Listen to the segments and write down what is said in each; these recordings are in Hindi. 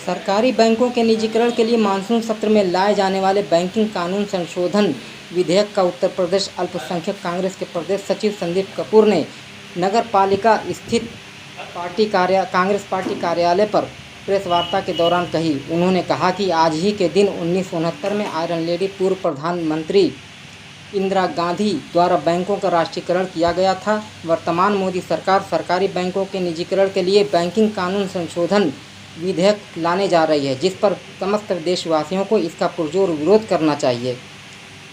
सरकारी बैंकों के निजीकरण के लिए मानसून सत्र में लाए जाने वाले बैंकिंग कानून संशोधन विधेयक का उत्तर प्रदेश अल्पसंख्यक कांग्रेस के प्रदेश सचिव संदीप कपूर ने नगर पालिका स्थित कांग्रेस पार्टी कार्यालय पर प्रेस वार्ता के दौरान कही। उन्होंने कहा कि आज ही के दिन 1969 में आयरन लेडी पूर्व प्रधानमंत्री इंदिरा गांधी द्वारा बैंकों का राष्ट्रीयकरण किया गया था। वर्तमान मोदी सरकार सरकारी बैंकों के निजीकरण के लिए बैंकिंग कानून संशोधन विधेयक लाने जा रही है, जिस पर समस्त देशवासियों को इसका पुरजोर विरोध करना चाहिए।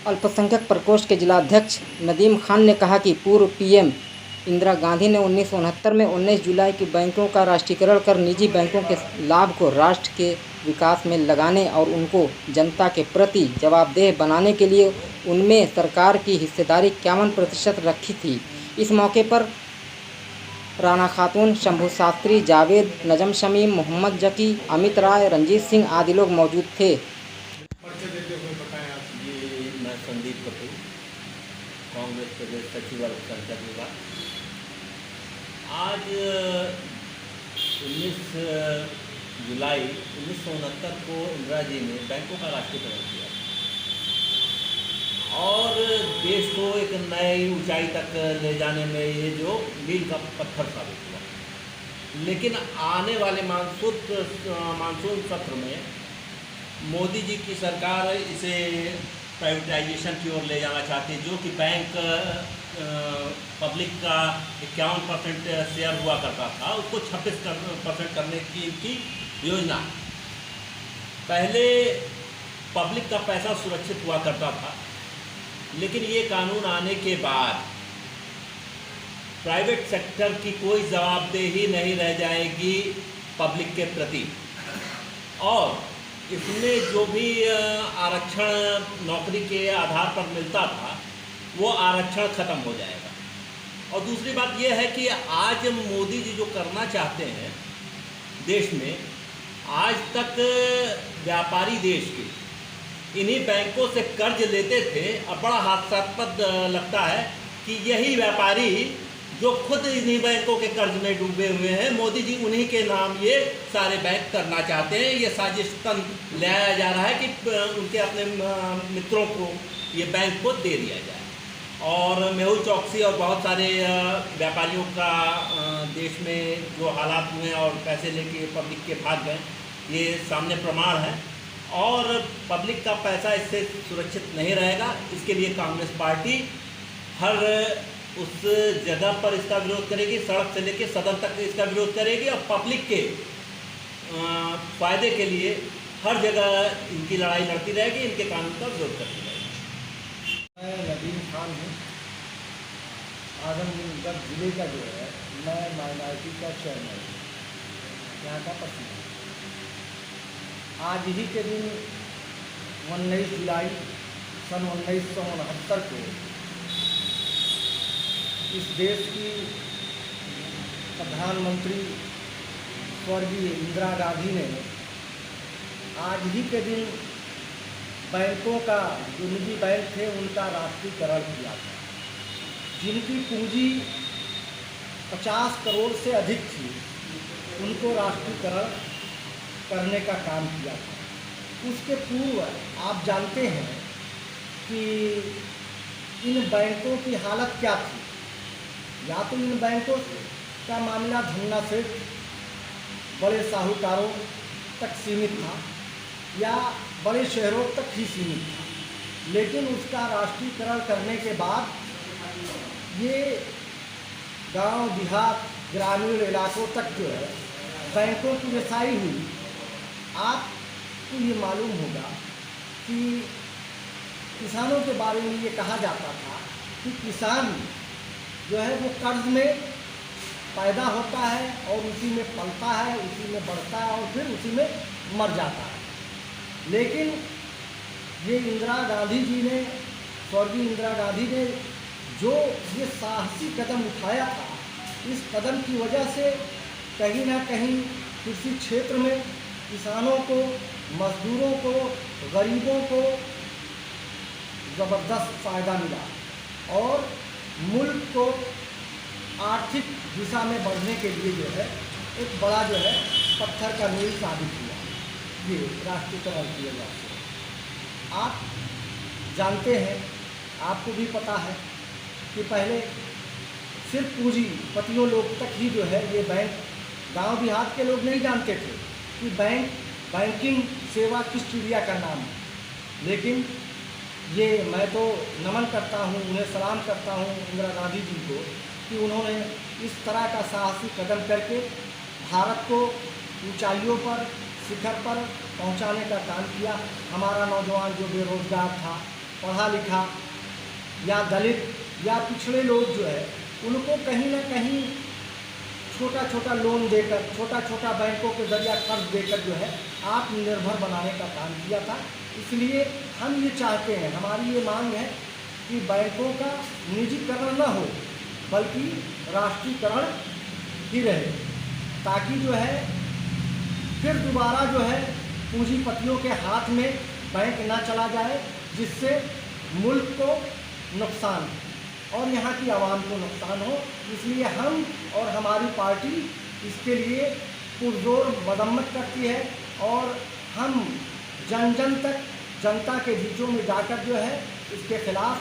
अल्पसंख्यक प्रकोष्ठ के जिलाध्यक्ष नदीम खान ने कहा कि पूर्व पीएम इंदिरा गांधी ने 1969 में 19 जुलाई की बैंकों का राष्ट्रीयकरण कर निजी बैंकों के लाभ को राष्ट्र के विकास में लगाने और उनको जनता के प्रति जवाबदेह बनाने के लिए उनमें सरकार की हिस्सेदारी 51% रखी थी। इस मौके पर राना खातून, शंभू शास्त्री, जावेद, नजम शमीम, मोहम्मद जकी, अमित राय, रंजीत सिंह आदि लोग मौजूद थे। मैं संदीप कपूर, कांग्रेस प्रदेश सचिव अल्पसंख्यक विभाग। आज 19 जुलाई 1969 को इंदिरा जी ने बैंकों का राष्ट्रीयकरण किया और देश को एक नई ऊंचाई तक ले जाने में ये जो मील का पत्थर साबित हुआ। लेकिन आने वाले मानसून सत्र में मोदी जी की सरकार इसे प्राइवेटाइजेशन की ओर ले जाना चाहती है, जो कि बैंक पब्लिक का 51% शेयर हुआ करता था, उसको 26% करने की इनकी योजना। पहले पब्लिक का पैसा सुरक्षित हुआ करता था, लेकिन ये कानून आने के बाद प्राइवेट सेक्टर की कोई जवाबदेही नहीं रह जाएगी पब्लिक के प्रति, और इसमें जो भी आरक्षण नौकरी के आधार पर मिलता था वो आरक्षण खत्म हो जाएगा। और दूसरी बात यह है कि आज मोदी जी जो करना चाहते हैं देश में, आज तक व्यापारी देश के इन्हीं बैंकों से कर्ज लेते थे। अब बड़ा हास्यास्पद लगता है कि यही व्यापारी जो खुद इन्हीं बैंकों के कर्ज में डूबे हुए हैं, मोदी जी उन्हीं के नाम ये सारे बैंक करना चाहते हैं। ये साजिश तंत्र लाया जा रहा है कि उनके अपने मित्रों को ये बैंक को दे दिया जाए। और मेहुल चौकसी और बहुत सारे व्यापारियों का देश में जो हालात हुए और पैसे लेके पब्लिक के भाग गए, ये सामने प्रमाण है। और पब्लिक का पैसा इससे सुरक्षित नहीं रहेगा। इसके लिए कांग्रेस पार्टी हर उस जगह पर इसका विरोध करेगी, सड़क से लेकर सदन तक इसका विरोध करेगी, और पब्लिक के फायदे के लिए हर जगह इनकी लड़ाई लड़ती रहेगी, इनके कानून का विरोध करती रहेगी। मैं नदीम खान हूँ। आजमगढ़ जिले का जो है, मैं माइनॉरिटी का चेयरमैन हूँ, यहाँ का प्रतिनिधि। आज ही के दिन 19 जुलाई सन 1969 को इस देश की प्रधानमंत्री स्वर्गीय इंदिरा गांधी ने आज ही के दिन बैंकों का, जो निजी बैंक थे उनका राष्ट्रीयकरण किया था। जिनकी पूंजी 50 करोड़ से अधिक थी, उनको राष्ट्रीयकरण करने का काम किया था। उसके पूर्व आप जानते हैं कि इन बैंकों की हालत क्या थी। या तो इन बैंकों का मामला धन्ना सेठ, बड़े साहूकारों तक सीमित था, या बड़े शहरों तक ही सीमित था। लेकिन उसका राष्ट्रीयकरण करने के बाद ये गांव, देहात, ग्रामीण इलाकों तक जो है बैंकों की रसाई हुई। आपको ये मालूम होगा कि किसानों के बारे में ये कहा जाता था कि किसान जो है वो कर्ज में पैदा होता है और उसी में पलता है, उसी में बढ़ता है और फिर उसी में मर जाता है। लेकिन ये इंदिरा गांधी जी ने, स्वर्गीय इंदिरा गांधी ने जो ये साहसी कदम उठाया था, इस कदम की वजह से कहीं ना कहीं कृषि क्षेत्र में किसानों को, मजदूरों को, गरीबों को ज़बरदस्त फ़ायदा मिला और मुल्क को आर्थिक दिशा में बढ़ने के लिए जो है एक बड़ा जो है पत्थर का मील साबित हुआ। ये राष्ट्रीयकरण किए जाते हैं। आप जानते हैं, आपको भी पता है कि पहले सिर्फ पूंजीपतियों लोग तक ही जो है ये बैंक, गांव देहात के लोग नहीं जानते थे कि बैंकिंग सेवा किस चिड़िया का नाम है। लेकिन ये मैं तो नमन करता हूँ, उन्हें सलाम करता हूँ इंदिरा गांधी जी को कि उन्होंने इस तरह का साहसी कदम करके भारत को ऊंचाइयों पर, शिखर पर पहुंचाने का काम किया। हमारा नौजवान जो बेरोजगार था, पढ़ा लिखा या दलित या पिछड़े लोग जो है, उनको कहीं ना कहीं छोटा छोटा लोन देकर, छोटा छोटा बैंकों के जरिए कर्ज देकर जो है आत्मनिर्भर बनाने का काम किया था। इसलिए हम ये चाहते हैं, हमारी ये मांग है कि बैंकों का निजीकरण न हो बल्कि राष्ट्रीयकरण ही रहे, ताकि जो है फिर दोबारा जो है पूंजीपतियों के हाथ में बैंक ना चला जाए, जिससे मुल्क को नुकसान और यहाँ की आवाम को नुकसान हो। इसलिए हम और हमारी पार्टी इसके लिए पुरजोर मदम्मत करती है और हम जन जन तक, जनता के बीचों में जाकर जो है इसके खिलाफ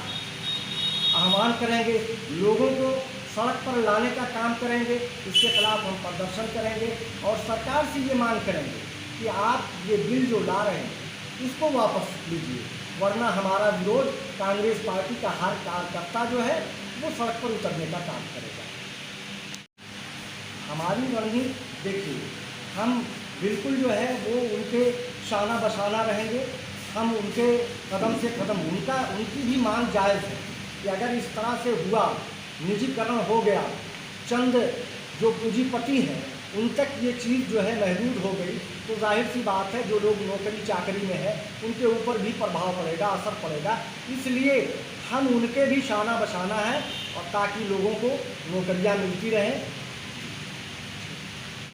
आह्वान करेंगे, लोगों को सड़क पर लाने का काम करेंगे, इसके खिलाफ हम प्रदर्शन करेंगे और सरकार से ये मांग करेंगे कि आप ये बिल जो ला रहे हैं इसको वापस लीजिए, वरना हमारा विरोध कांग्रेस पार्टी का हर कार्यकर्ता जो है वो सड़क पर उतरने का काम करेगा। हमारी रणनीति देखिए, हम बिल्कुल जो है वो उनके शाना बशाना रहेंगे, हम उनके कदम से कदम, उनकी भी मांग जायज़ है कि अगर इस तरह से हुआ, निजीकरण हो गया, चंद जो पूंजीपति हैं उन तक ये चीज़ जो है महदूद हो गई, तो जाहिर सी बात है जो लोग नौकरी चाकरी में है उनके ऊपर भी प्रभाव पड़ेगा, असर पड़ेगा। इसलिए हम उनके भी शाना बशाना है और ताकि लोगों को नौकरियां मिलती रहें